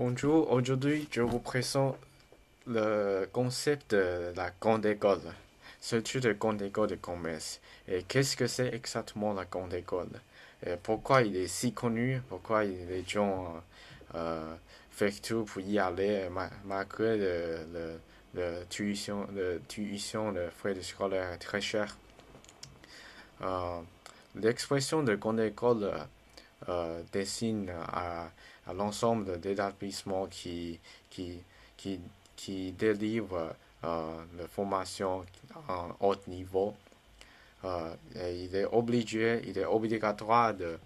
Bonjour, aujourd'hui je vous présente le concept de la grande école, surtout de grande école de commerce. Et qu'est-ce que c'est exactement la grande école? Et pourquoi il est si connu? Pourquoi les gens font tout pour y aller malgré tuition, le frais de scolaire est très cher? Euh, L'expression de grande école dessine à l'ensemble d'établissements qui, qui, qui délivrent la formation en haut niveau. Et il est obligatoire de,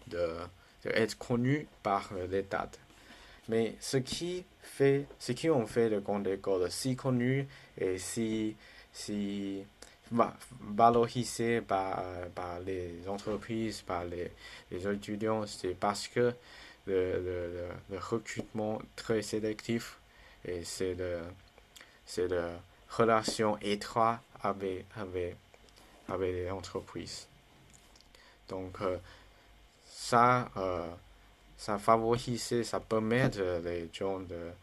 de être connu par l'État. Mais ce qui ont fait de grande école si connu et si valorisé par les entreprises, par les étudiants, c'est parce que le recrutement très sélectif et c'est de relation étroite avec les entreprises. Donc ça, euh, ça favorise, ça permet les gens de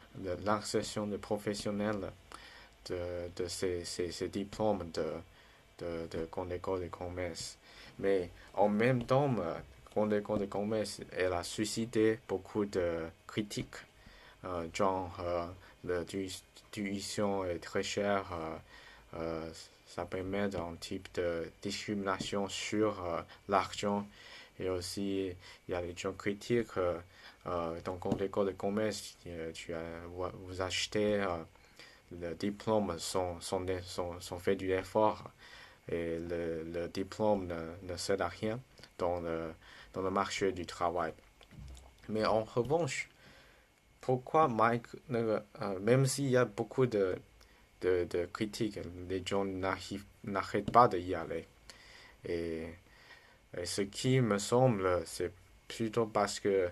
l'insertion de professionnels de ces diplômes de grande école de commerce. Mais en même temps, grande école de commerce, elle a suscité beaucoup de critiques, genre la tuition est très chère, ça permet un type de discrimination sur l'argent. Et aussi, il y a des gens critiques. Dans grande école de commerce, vous achetez le diplôme sont fait du effort et le diplôme ne sert à rien dans le marché du travail. Mais en revanche, pourquoi Mike, même s'il y a beaucoup de critiques, les gens n'arrêtent pas d'y aller. Et, et ce qui me semble, c'est plutôt parce que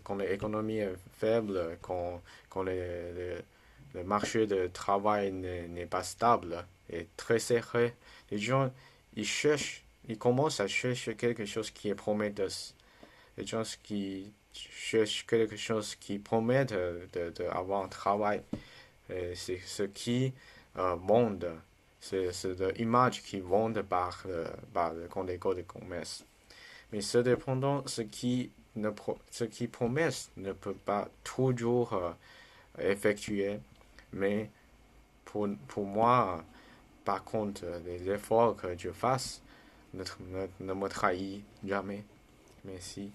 quand l'économie est faible, quand le marché de travail n'est pas stable et très serré, les gens, ils commencent à chercher quelque chose qui est prometteur. Les gens qui cherchent quelque chose qui promet d'avoir un travail, c'est ce qui monte, c'est l'image qui monte par le compte école de commerce. Mais cependant, ce qui promet ne peut pas toujours effectuer. Mais pour moi, par contre, les efforts que je fasse ne me trahissent jamais. Merci.